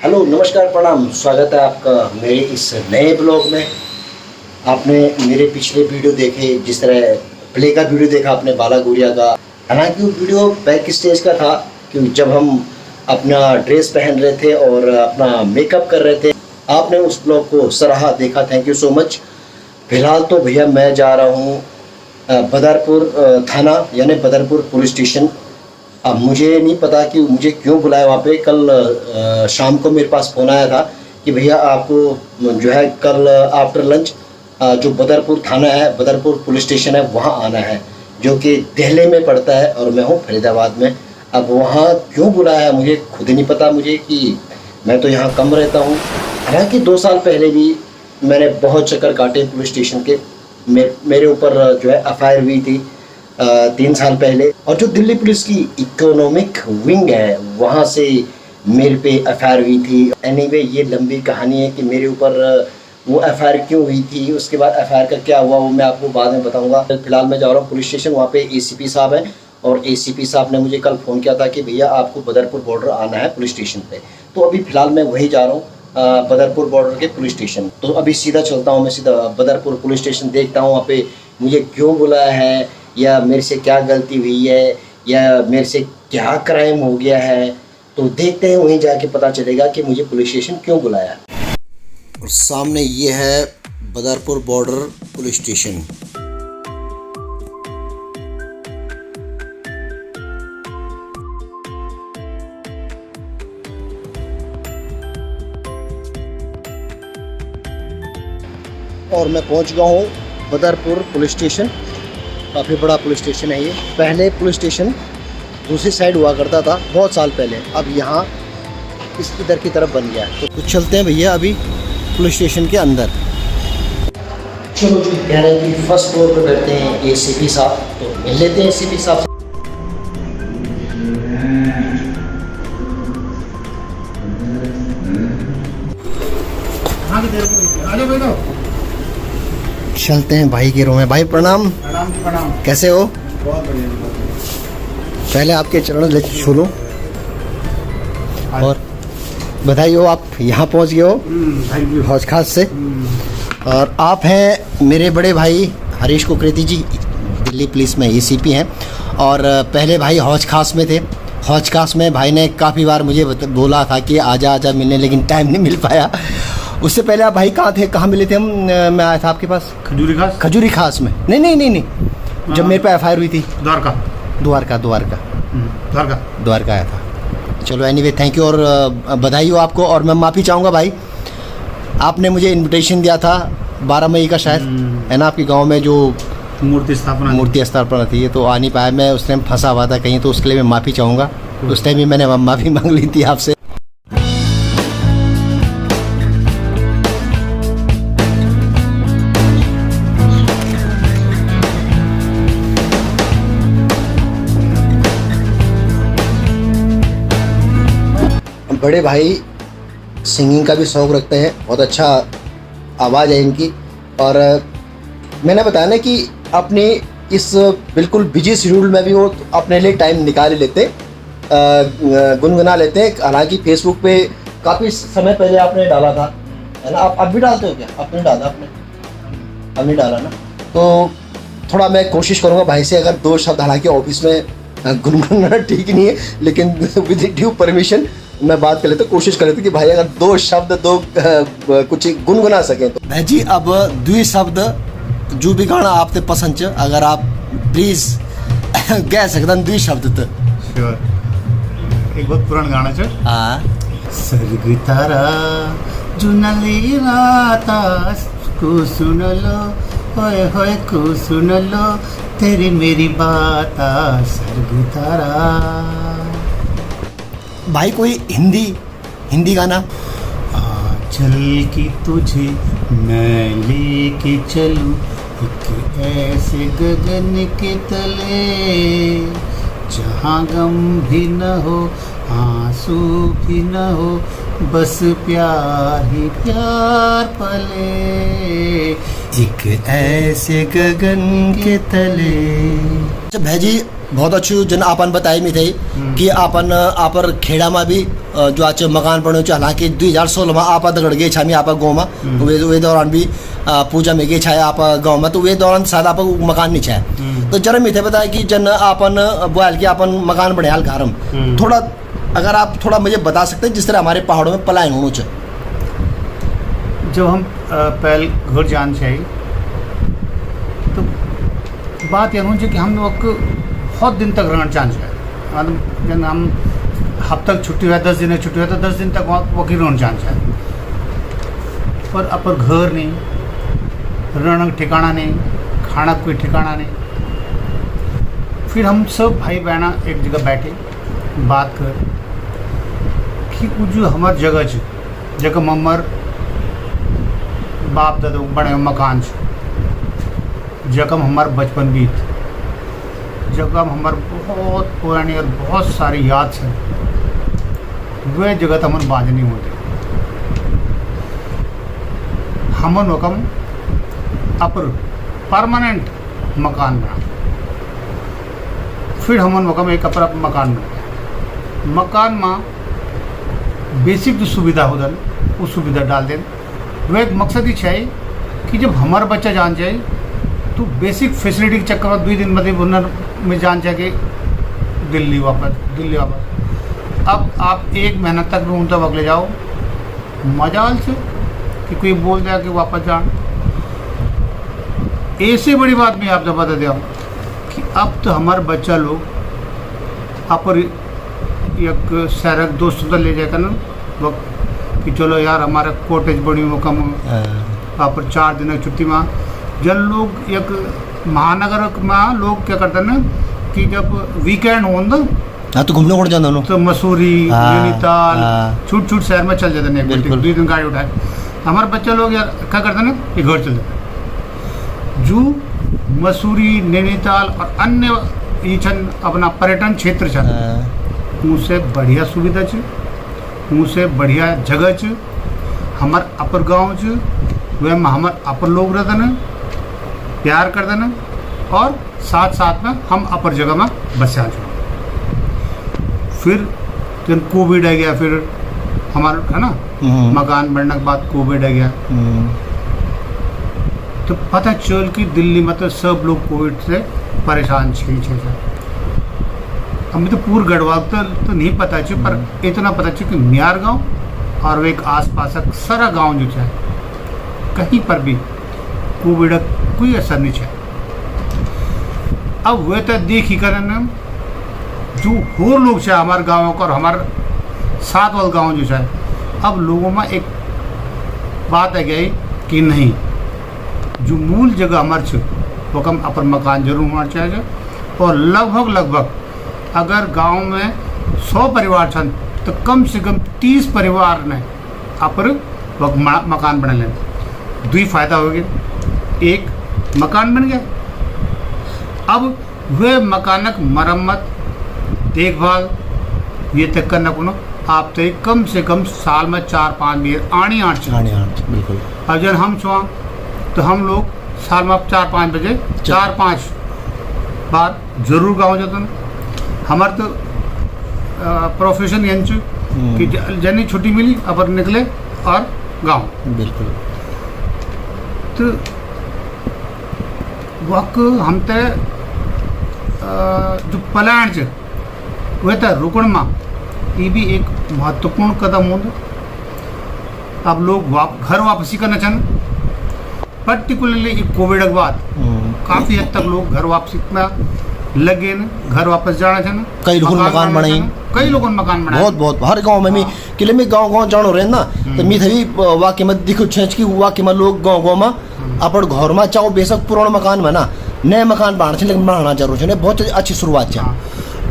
Hello, नमस्कार, प्रणाम। स्वागत है आपका मेरे इस नए ब्लॉग में। आपने मेरे पिछले वीडियो देखे, जिस तरह प्ले का वीडियो देखा आपने बाला गुड़िया का। हालांकि वो वीडियो बैक स्टेज का था, क्योंकि जब हम अपना ड्रेस पहन रहे थे और अपना मेकअप कर रहे थे। आपने उस ब्लॉग को सराहा, देखा, थैंक यू सो मच। फिलहाल तो भैया मैं जा रहा हूँ बदरपुर थाना, यानी बदरपुर पुलिस स्टेशन। अब मुझे नहीं पता कि मुझे क्यों बुलाया वहाँ पे। कल शाम को मेरे पास फ़ोन आया था कि भैया आपको जो है कल आफ्टर लंच जो बदरपुर थाना है, बदरपुर पुलिस स्टेशन है, वहाँ आना है, जो कि दिल्ली में पड़ता है और मैं हूँ फरीदाबाद में। अब वहाँ क्यों बुलाया है मुझे खुद ही नहीं पता मुझे, कि मैं तो यहाँ कम रहता हूँ। हालांकि 2 साल पहले भी मैंने बहुत चक्कर काटे पुलिस स्टेशन के। मेरे ऊपर जो है एफआईआर हुई थी 3 साल पहले। और जो दिल्ली पुलिस की इकोनॉमिक विंग है, वहाँ से मेरे पे एफआईआर हुई थी। एनीवे, ये लंबी कहानी है कि मेरे ऊपर वो एफआईआर क्यों हुई थी, उसके बाद एफआईआर का क्या हुआ वो मैं आपको बाद में बताऊंगा। फिलहाल मैं जा रहा हूँ पुलिस स्टेशन। वहाँ पे एसीपी साहब हैं और एसीपी साहब ने मुझे कल फ़ोन किया था कि भैया आपको बदरपुर बॉर्डर आना है पुलिस स्टेशन पे। तो अभी फ़िलहाल मैं वही जा रहा हूँ, बदरपुर बॉर्डर के पुलिस स्टेशन। तो अभी सीधा चलता हूँ, मैं सीधा बदरपुर पुलिस स्टेशन, देखता हूँ वहाँ पे मुझे क्यों बुलाया है, या मेरे से क्या गलती हुई है, या मेरे से क्या क्राइम हो गया है। तो देखते हैं, वहीं जाके पता चलेगा कि मुझे पुलिस स्टेशन क्यों बुलाया। और सामने ये है बदरपुर बॉर्डर पुलिस स्टेशन। और मैं पहुंच गया हूँ बदरपुर पुलिस स्टेशन। काफ़ी बड़ा पुलिस स्टेशन है ये। पहले पुलिस स्टेशन दूसरी साइड हुआ करता था बहुत साल पहले, अब यहाँ इस इधर की तरफ बन गया है। तो चलते हैं भैया अभी पुलिस स्टेशन के अंदर। चलो जी, कह रहे हैं कि फर्स्ट फ्लोर पर बैठते हैं एसीपी साहब, तो मिल लेते हैं एसीपी साहब। चलते हैं भाई के रूम में। भाई प्रणाम। प्रणाम प्रणाम। कैसे हो? बहुत बढ़िया। पहले आपके चरण छू लूं और बधाई हो, आप यहाँ पहुँच गए हो थैंक यू। हौज खास से। और आप हैं मेरे बड़े भाई हरीश कुकरेती जी, दिल्ली पुलिस में एसीपी हैं। और पहले भाई हौज खास में थे। हौज खास में भाई ने काफ़ी बार मुझे बोला था कि आजा आजा मिलने, लेकिन टाइम नहीं मिल पाया। उससे पहले आप भाई कहाँ थे, कहाँ मिले थे हम? मैं आया था आपके पास खजूरी खास। खजूरी खास में। नहीं, जब मेरे पे एफआईआर हुई थी। द्वारका आया था। चलो एनीवे, थैंक यू और बधाई हो आपको। और मैं माफ़ी चाहूँगा भाई, आपने मुझे इनविटेशन दिया था 12 मई का शायद, है ना, आपके गांव में जो मूर्ति स्थापना थी, तो आ नहीं पाया। मैं उस टाइम फंसा हुआ था कहीं, तो उसके लिए मैं माफ़ी चाहूँगा। उस टाइम भी मैंने माफ़ी मांग ली थी आपसे। बड़े भाई सिंगिंग का भी शौक़ रखते हैं, बहुत अच्छा आवाज़ है इनकी। और मैंने बताया ना कि अपनी इस बिल्कुल बिजी शेड्यूल में भी वो अपने लिए टाइम निकाल लेते, गुनगुना लेते हैं। हालांकि फेसबुक पे काफ़ी समय पहले आपने डाला था, है ना? आप अब भी डालते हो क्या? आपने डाला? अब नहीं डाला ना? तो थोड़ा मैं कोशिश करूँगा भाई से, अगर 2 शब्द, हालांकि ऑफिस में गुनगुनाना ठीक नहीं है, लेकिन विद ड्यू परमिशन मैं बात कर लेता, कोशिश कर लेते कि भाई अगर 2 शब्द कुछ गुनगुना सकें तो। भाई जी, अब 2 शब्द जो भी गाना आपने पसंद च, अगर आप प्लीज कह सकते 2 शब्द तो। श्योर। एक बहुत पुराना गाना है। हाँ। सर्ग तारा जुनली रात को सुन लो, होए होए को सुन लो, तेरी मेरी बात सर्ग तारा। भाई कोई हिंदी गाना? चल की तुझे मैं लेके चलूं एक ऐसे गगन के तले, जहाँ गम भी न हो, आंसू भी न हो, बस प्यार ही प्यार पले एक ऐसे गगन के तले। अच्छा भाईजी बहुत अच्छी जन आपन बताई मी थे कि आपन आपर खेड़ा में भी जो आज मकान बनो छ, हालांकि 2016 में आप दगड़ गए छामी आप गाँव में वे दौरान भी पूजा में गए छाए आप गाँव में, तो वे दौरान शायद आप मकान नहीं छाए। तो जरा मीठे बताया कि जन आपन बोल के आपन मकान बने हाल घर में थोड़ा, अगर आप थोड़ा मुझे बता सकते हैं जिस तरह हमारे पहाड़ों में पलायन होना चाहिए। जब हम पहल घर जान चाहिए तो बात यह होनी कि हम लोग बहुत दिन तक रहना चाह चाहिए, मतलब जब हम हफ्ते तक छुट्टी हुआ 10 दिन छुट्टी हुआ तो 10 दिन तक वही रहना चाह चाहिए, पर अपर घर नहीं, रहने का ठिकाना नहीं, खाना कोई ठिकाना नहीं। फिर हम सब भाई बहना एक जगह बैठे बात कर कि वो जो हमार जगह छ, जगह मम्मर बाप दादा बने मकान छ, जगह हमार बचपन बीत, जगह हमार बहुत पुरानी और बहुत सारी याद है, वह जगह तो हमारे बाज नहीं होती। हमन वकम अपर परमानेंट मकान बना, फिर हमन वकम एक अपर मकान बना, मकान में बेसिक जो सुविधा हो दन वो सुविधा डाल दें। वह एक मकसद ही चाहिए कि जब हमारा बच्चा जान जाए तो बेसिक फैसिलिटी के चक्कर में 2 दिन मतलब हुनर में जान जाके दिल्ली वापस। अब आप 1 महीना तक रूम तक अगले जाओ मजाल से कि कोई बोल दिया कि वापस जान। ऐसे बड़ी बात मैं आपसे बता दिया कि अब तो हमारे बच्चा लोग आप एक शहर दोस्त उधर ले जाएगा ना वक्त कि चलो यार हमारा कॉटेज बनी वो कम आप 4 दिन की छुट्टी में जब लोग एक महानगर में लोग क्या करते हैं ना कि जब वीकेंड हो ना हाँ तो घूमने उड़ जाना तो मसूरी नैनीताल छूट शहर में चल जाते हैं, 2 दिन गाड़ी उठाए। हमारे बच्चे लोग यार क्या करते हैं ना कि घर चल जाते जो मसूरी नैनीताल और अन्य ये छन अपना पर्यटन क्षेत्र छन उनसे बढ़िया सुविधा छ, उनसे बढ़िया जगह छ, हमार अपर गाँव छ, वह में हमार अपर लोग रहते न प्यार करते न और साथ साथ में हम अपर जगह में बसा छ। फिर जब कोविड आ गया, फिर हमारा है ना मकान बनने के बाद कोविड आ गया तो पता चल कि दिल्ली में तो सब लोग कोविड से परेशान छे। हमें तो पूर्व गढ़वाल तो नहीं पता चाहिए, पर इतना पता चाहिए कि म्यार गांव और वे एक आसपास सारा गांव जो है कहीं पर भी कोविड कोई असर नहीं है। अब वे तो देख ही करन जो हो लोग है हमारे गाँव का और हमारे साथ वाले गाँव जो है, अब लोगों में एक बात आ गई कि नहीं जो मूल जगह हमारे वो कम अपर मकान जरूर होना चाहिए। और लगभग अगर गांव में 100 परिवार छन तो कम से कम 30 परिवार ने अपर मकान बना लें। 2 फायदा हो गए, एक मकान बन गया, अब वह मकानक मरम्मत देखभाल ये तक करना को आप तो कम से कम साल में 4-5 बार आनी आठ बिल्कुल। अब जब हम छुआ तो हम लोग साल में 4-5 बजे 4-5 बार जरूर गाँव जाते हैं। हमारे तो प्रोफेशन यंच कि जनी छुट्टी मिली अपन निकले और गाँव बिल्कुल। तो वक हम तो जो पलायन च वह तो रुकण में ये भी एक महत्वपूर्ण कदम होता। अब लोग घर वापसी करना चाहते, पर्टिकुलरली कोविड के बाद काफ़ी हद तक लोग घर वापसी में लगे न, घर वापस जाना चाहते। कई लोगों मकान बनाई, कई लोगों मकान बनाए बहुत हर गांव में किले में गांव जानो रहे ना तो मी थी वाक्य में दिखो छेच की वाक्य में लोग गांव में अपन घर में चाहो बेशक पुराना मकान में ना नए मकान बनाना लेकिन बनाना जरूर है, बहुत अच्छी शुरुआत है।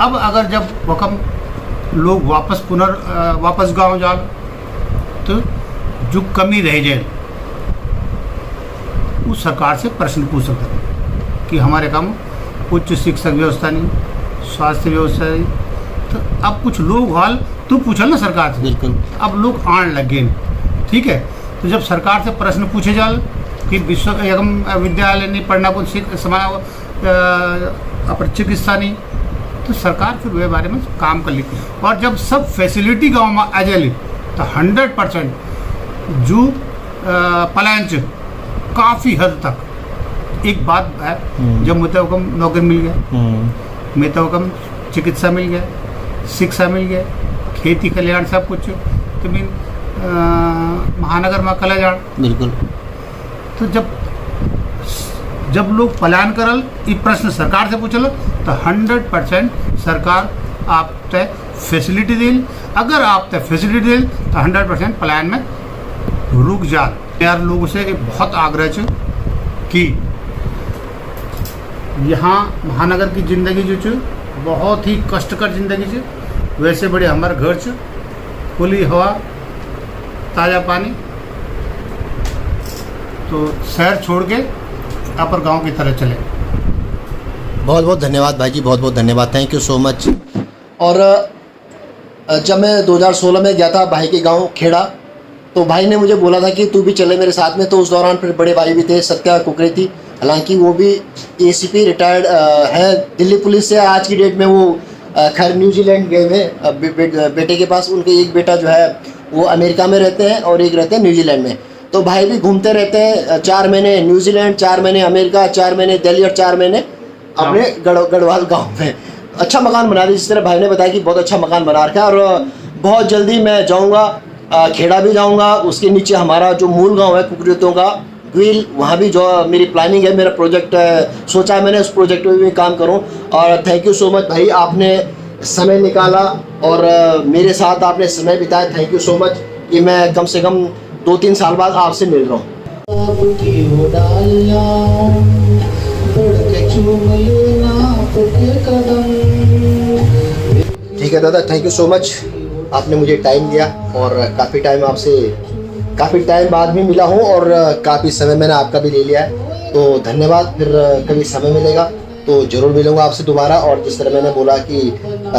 अब अगर जब वकम लोग वापस गांव जा तो जो कमी रह जाए उस सरकार से प्रश्न पूछ सकते कि हमारे काम उच्च शिक्षा व्यवस्था नहीं, स्वास्थ्य व्यवस्था नहीं, तो अब कुछ लोग हाल तू पूछल ना सरकार से, बिल्कुल। अब लोग आने लग गए, ठीक है। तो जब सरकार से प्रश्न पूछे जाल कि विद्यालय नहीं पढ़ना कुछ अपन चिकित्सा नहीं, तो सरकार फिर वे बारे में काम कर ली। और जब सब फैसिलिटी गाँव में आ जाए तो 100% जो पलायन च काफ़ी हद तक एक बात है, जब मुतवकम नौकरी मिल गया, मुतवकम चिकित्सा मिल गया, शिक्षा मिल गया, खेती कल्याण सब कुछ, तो मीन महानगर में कला जान, बिल्कुल। तो जब लोग पलायन करल, ये प्रश्न सरकार से पूछल तो 100% सरकार आप तय फैसिलिटी देल। अगर आप तय फैसिलिटी देल तो 100% पलायन में रुक जाल। यार लोगों से एक बहुत आग्रह है कि यहाँ महानगर की ज़िंदगी जो च बहुत ही कष्टकर ज़िंदगी च, वैसे बड़े हमारे घर च खुली हवा, ताज़ा पानी, तो शहर छोड़ के अपर गांव की तरह चले। बहुत बहुत धन्यवाद भाई जी, बहुत बहुत धन्यवाद, थैंक यू सो मच। और जब मैं 2016 में गया था भाई के गांव खेड़ा, तो भाई ने मुझे बोला था कि तू भी चले मेरे साथ में। तो उस दौरान फिर बड़े भाई भी थे, सत्या कुकरे थी, हालांकि वो भी ACP रिटायर्ड है दिल्ली पुलिस से। आज की डेट में वो खैर न्यूजीलैंड गए हुए बेटे के पास। उनके एक बेटा जो है वो अमेरिका में रहते हैं और एक रहते हैं न्यूजीलैंड में। तो भाई भी घूमते रहते हैं, 4 महीने न्यूजीलैंड, 4 महीने अमेरिका, 4 महीने दिल्ली और 4 महीने अपने गढ़वाल गाँव में। अच्छा मकान बना दिया, जिस तरह भाई ने बताया कि बहुत अच्छा मकान बना रखा है। और बहुत जल्दी मैं जाऊँगा, खेड़ा भी जाऊँगा, उसके नीचे हमारा जो मूल गाँव है कुकरेतों का ग्विल, वहाँ भी जो मेरी प्लानिंग है, मेरा प्रोजेक्ट सोचा है मैंने, उस प्रोजेक्ट में भी काम करूँ। और थैंक यू सो मच भाई, आपने समय निकाला और मेरे साथ आपने समय बिताया, थैंक यू सो मच कि मैं कम से कम 2-3 साल बाद आपसे मिल रहा हूँ। ठीक है दादा, थैंक यू सो मच, आपने मुझे टाइम दिया और काफ़ी टाइम बाद भी मिला हूँ और काफ़ी समय मैंने आपका भी ले लिया है, तो धन्यवाद। फिर कभी समय मिलेगा तो ज़रूर मिलूँगा आपसे दोबारा। और जिस तरह मैंने बोला कि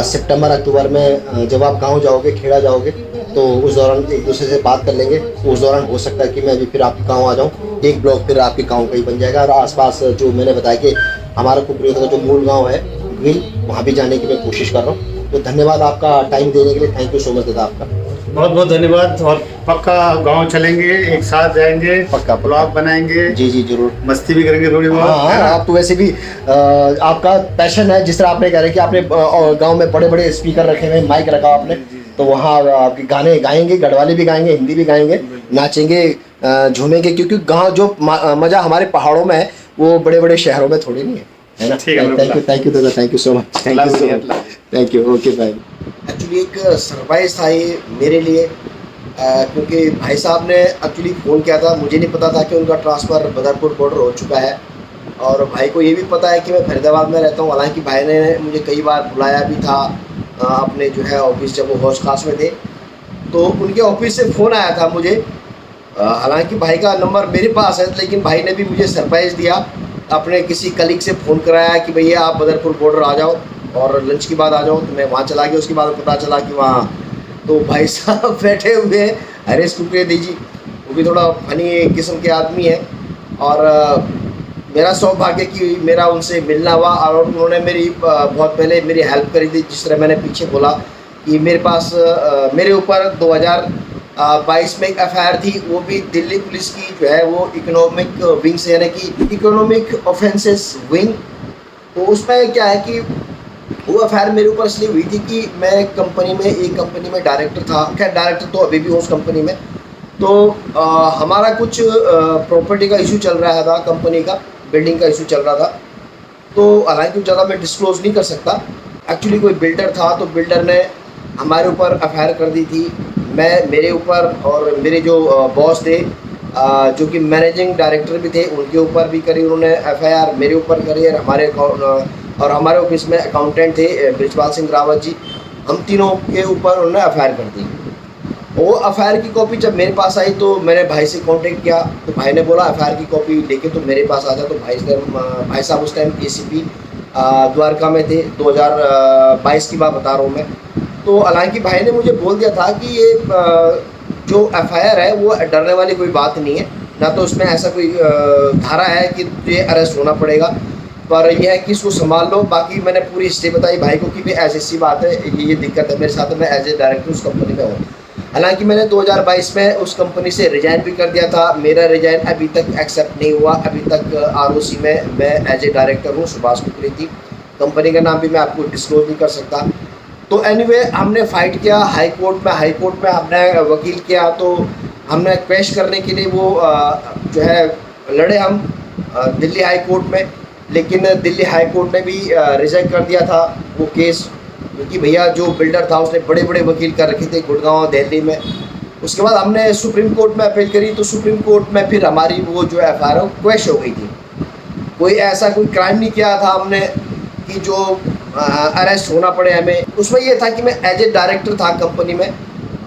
सितंबर अक्टूबर में जब आप गांव जाओगे, खेड़ा जाओगे, तो उस दौरान एक दूसरे से बात कर लेंगे। उस दौरान हो सकता है कि मैं भी फिर आपके गाँव आ जाऊँ, एक ब्लॉक फिर आपके गाँव का ही बन जाएगा। और आसपास जो मैंने बताया कि हमारा कुकरेत का जो मूल गाँव है ग्विल, वहाँ भी जाने की मैं कोशिश कर रहा हूँ। तो धन्यवाद आपका टाइम देने के लिए, थैंक यू सो मच दादा आपका। बहुत बहुत धन्यवाद। और पक्का गांव चलेंगे, एक साथ जाएंगे, पक्का ब्लॉग बनाएंगे, जी जी जरूर, मस्ती भी करेंगे थोड़ी बहुत। हाँ, आप तो वैसे भी आपका पैशन है, जिस तरह आपने कह रहे हैं कि आपने गांव में बड़े बड़े स्पीकर रखे हुए, माइक रखा आपने, तो वहाँ आपके गाने गाएंगे, गढ़वाली भी गाएंगे, हिंदी भी गाएंगे, नाचेंगे, झूमेंगे, क्योंकि गाँव जो मज़ा हमारे पहाड़ों में है वो बड़े बड़े शहरों में थोड़ी नहीं है ना। थैंक यू दादा, thank you so much, thank you, okay bye. Actually एक सरप्राइज था ये मेरे लिए, क्योंकि भाई साहब ने एक्चुअली फ़ोन किया था, मुझे नहीं पता था कि उनका ट्रांसफ़र बदरपुर बॉर्डर हो चुका है। और भाई को ये भी पता है कि मैं फरीदाबाद में रहता हूँ, हालांकि भाई ने मुझे कई बार बुलाया भी था अपने जो है ऑफिस, जब वो हौज खास में थे, तो उनके ऑफिस से फ़ोन आया था मुझे। हालांकि भाई का नंबर मेरे पास है, लेकिन भाई ने भी मुझे सरप्राइज़ दिया, अपने किसी कलीग से फ़ोन कराया कि भैया आप बदरपुर बॉर्डर आ जाओ और लंच के बाद आ जाओ। तो मैं वहाँ चला गया, उसके बाद पता चला कि वहाँ तो भाई साहब बैठे हुए हैं, हरीश कुकरेती जी, वो भी थोड़ा फनी किस्म के आदमी है। और मेरा सौभाग्य कि मेरा उनसे मिलना हुआ और उन्होंने मेरी बहुत पहले मेरी हेल्प करी थी। जिस तरह मैंने पीछे बोला कि मेरे पास मेरे ऊपर 2022 में एक FIR थी, वो भी दिल्ली पुलिस की जो है वो इकोनॉमिक विंग से, यानी कि इकोनॉमिक ऑफेंसेस विंग। तो उसमें क्या है कि वो FIR मेरे ऊपर इसलिए हुई थी कि मैं एक कंपनी में डायरेक्टर था। खैर डायरेक्टर तो अभी भी उस कंपनी में, तो हमारा कुछ प्रॉपर्टी का इशू चल रहा था, कंपनी का बिल्डिंग का इशू चल रहा था। तो हालांकि ज़्यादा मैं डिस्क्लोज़ नहीं कर सकता। एक्चुअली कोई बिल्डर था, तो बिल्डर ने हमारे ऊपर FIR कर दी थी, मेरे ऊपर, और मेरे जो बॉस थे जो कि मैनेजिंग डायरेक्टर भी थे, उनके ऊपर भी करी उन्होंने FIR, मेरे ऊपर करी। और हमारे ऑफिस में अकाउंटेंट थे ब्रिजपाल सिंह रावत जी, हम तीनों के ऊपर उन्होंने FIR कर दी। वो FIR की कॉपी जब मेरे पास आई तो मैंने भाई से कांटेक्ट किया, तो भाई ने बोला FIR की कॉपी लेके तो मेरे पास आ जा। तो भाई साहब उस टाइम ACP द्वारका में थे, 2022 की बात बता रहा हूँ मैं। तो हालांकि भाई ने मुझे बोल दिया था कि ये जो एफआईआर है वो डरने वाली कोई बात नहीं है, ना तो उसमें ऐसा कोई धारा है कि तुझे अरेस्ट होना पड़ेगा, पर यह है कि इसको संभाल लो। बाकी मैंने पूरी हिस्ट्री बताई भाई को कि भी ऐसी बात है, ये दिक्कत है मेरे साथ, मैं एज ए डायरेक्टर उस कंपनी में हूँ। हालांकि मैंने 2022 में उस कंपनी से रिजाइन भी कर दिया था। मेरा रिजाइन अभी तक एक्सेप्ट नहीं हुआ, अभी तक आरओसी में मैं एज ए डायरेक्टर हूँ, सुभाष कुकरेती। कंपनी का नाम भी मैं आपको डिस्क्लोज नहीं कर सकता। तो एनीवे हमने फ़ाइट किया हाई कोर्ट में हमने वकील किया, तो हमने पेश करने के लिए वो जो है लड़े हम दिल्ली हाई कोर्ट में, लेकिन दिल्ली हाई कोर्ट ने भी रिजेक्ट कर दिया था वो केस, क्योंकि भैया जो बिल्डर था उसने बड़े बड़े वकील कर रखे थे गुड़गांव दिल्ली में। उसके बाद हमने सुप्रीम कोर्ट में अपील करी, तो सुप्रीम कोर्ट में फिर हमारी वो जो एफआईआर है क्वैश हो गई थी। कोई ऐसा कोई क्राइम नहीं किया था हमने कि जो अरेस्ट होना पड़े हमें। उसमें ये था कि मैं एज ए डायरेक्टर था कंपनी में,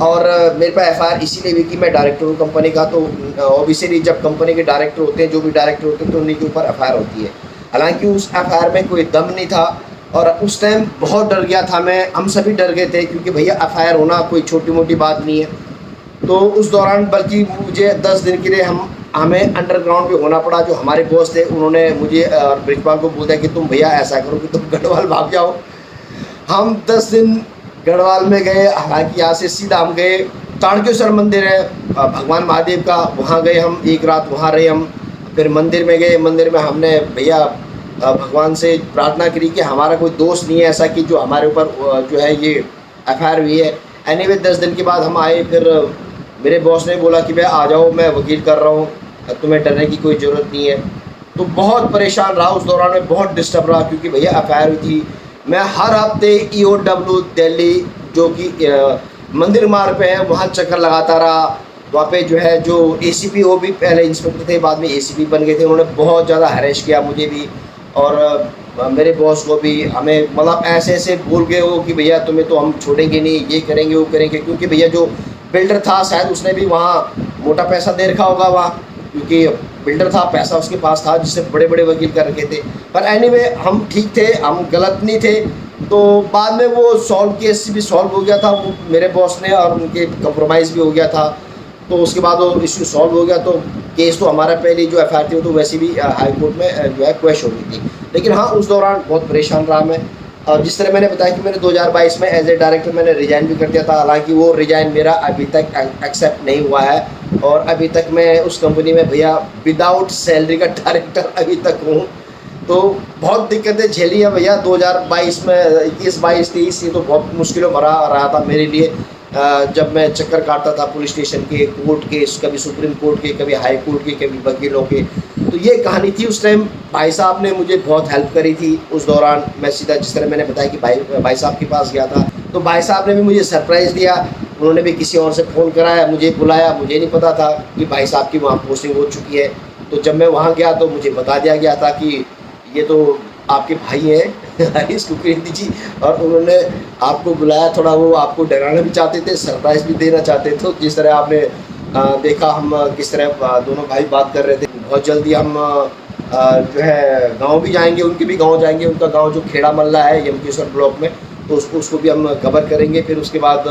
और मेरे पे एफआईआर इसीलिए भी कि मैं डायरेक्टर हूँ कंपनी का। तो ऑब्वियसली जब कंपनी के डायरेक्टर होते हैं, जो भी डायरेक्टर होते हैं, तो उन्हीं के ऊपर एफआईआर होती है। हालांकि उस एफआईआर में कोई दम नहीं था, और उस टाइम बहुत डर गया था मैं, हम सभी डर गए थे, क्योंकि भैया एफआईआर होना कोई छोटी मोटी बात नहीं है। तो उस दौरान बल्कि मुझे 10 दिन के लिए हमें अंडरग्राउंड पे होना पड़ा। जो हमारे बॉस थे उन्होंने मुझे और ब्रिजपाल को बोल दिया कि तुम भैया ऐसा करो कि तुम गढ़वाल भाग जाओ। हम 10 दिन गढ़वाल में गए। हालांकि यहाँ से सीधा हम गए, ताड़केश्वर मंदिर है भगवान महादेव का, वहाँ गए हम, एक रात वहाँ रहे हम। फिर मंदिर में गए, मंदिर में हमने भैया भगवान से प्रार्थना करी कि हमारा कोई दोष नहीं है ऐसा कि जो हमारे ऊपर जो है ये एफआईआर हुई है। एनीवे 10 दिन के बाद हम आए, फिर मेरे बॉस ने बोला कि भाई आ जाओ, मैं वकील कर रहा हूँ, तुम्हें डरने की कोई ज़रूरत नहीं है। तो बहुत परेशान रहा उस दौरान में, बहुत डिस्टर्ब रहा, क्योंकि भैया एफआईआर हुई थी। मैं हर हफ्ते EOW दिल्ली जो कि मंदिर मार्ग पे है वहाँ चक्कर लगाता रहा। वहाँ पे जो है जो ACP, वो भी पहले इंस्पेक्टर थे, बाद में ACP बन गए थे, उन्होंने बहुत ज़्यादा हैरेश किया मुझे भी और मेरे बॉस को भी। हमें मतलब ऐसे बोल गए वो कि भैया तुम्हें तो हम छोड़ेंगे नहीं, ये करेंगे वो करेंगे, क्योंकि भैया जो बिल्डर था शायद उसने भी वहाँ मोटा पैसा दे रखा होगा वहाँ, क्योंकि बिल्डर था, पैसा उसके पास था, जिससे बड़े बड़े वकील कर रखे थे। पर एनीवे हम ठीक थे, हम गलत नहीं थे। तो बाद में वो केस भी सॉल्व हो गया था, वो मेरे बॉस ने और उनके कंप्रोमाइज़ भी हो गया था। तो उसके बाद वो इशू सॉल्व हो गया, तो केस तो हमारा पहले जो एफआईआर थी वो तो वैसे भी हाई कोर्ट में जो है क्वैश हो गई थी। लेकिन हाँ, उस दौरान बहुत परेशान रहा मैं। और जिस तरह मैंने बताया कि मैंने 2022 में एज ए डायरेक्टर मैंने रिजाइन भी कर दिया था। हालांकि वो रिजाइन मेरा अभी तक एक्सेप्ट नहीं हुआ है, और अभी तक मैं उस कंपनी में भैया विदाउट सैलरी का डायरेक्टर अभी तक हूँ। तो बहुत दिक्कतें झेली हैं भैया 2022 में, 21, 22, 23, ये तो बहुत मुश्किलों भरा रहा था मेरे लिए। जब मैं चक्कर काटता था पुलिस स्टेशन के, कोर्ट के, कभी सुप्रीम कोर्ट के, कभी हाई कोर्ट के, कभी वकीलों के। तो ये कहानी थी। उस टाइम भाई साहब ने मुझे बहुत हेल्प करी थी उस दौरान। मैं सीधा जिस तरह मैंने बताया कि भाई साहब के पास गया था, तो भाई साहब ने भी मुझे सरप्राइज़ दिया। उन्होंने भी किसी और से फ़ोन कराया, मुझे बुलाया, मुझे नहीं पता था कि भाई साहब की वहाँ पोस्टिंग हो चुकी है। तो जब मैं वहाँ गया तो मुझे बता दिया गया था कि ये तो आपके भाई हैं हरीश कुकरेती जी, और उन्होंने आपको बुलाया। थोड़ा वो आपको डराना भी चाहते थे, सरप्राइज़ भी देना चाहते थे। तो जिस तरह आपने देखा हम किस तरह दोनों भाई बात कर रहे थे। बहुत जल्दी हम जो है गांव भी जाएंगे, उनके भी गांव जाएंगे। उनका गांव जो खेड़ा मल्ला है यमकेश्वर ब्लॉक में, तो उसको भी हम कवर करेंगे। फिर उसके बाद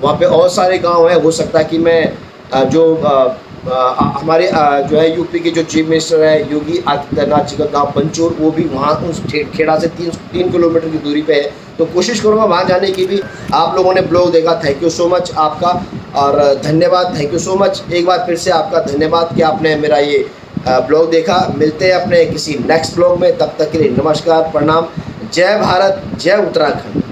वहाँ पे और सारे गांव हैं। हो सकता है कि मैं जो हमारे जो है यूपी के जो चीफ मिनिस्टर है योगी आदित्यनाथ जी का गाँव पंचूर, वो भी वहाँ उस खेड़ा से 3 किलोमीटर की दूरी पे है। तो कोशिश करूँगा वहाँ जाने की भी। आप लोगों ने ब्लॉग देखा, थैंक यू सो मच आपका, और धन्यवाद, थैंक यू सो मच एक बार फिर से आपका धन्यवाद कि आपने मेरा ये ब्लॉग देखा। मिलते हैं अपने किसी नेक्स्ट ब्लॉग में, तब तक के लिए नमस्कार, प्रणाम, जय भारत, जय उत्तराखंड।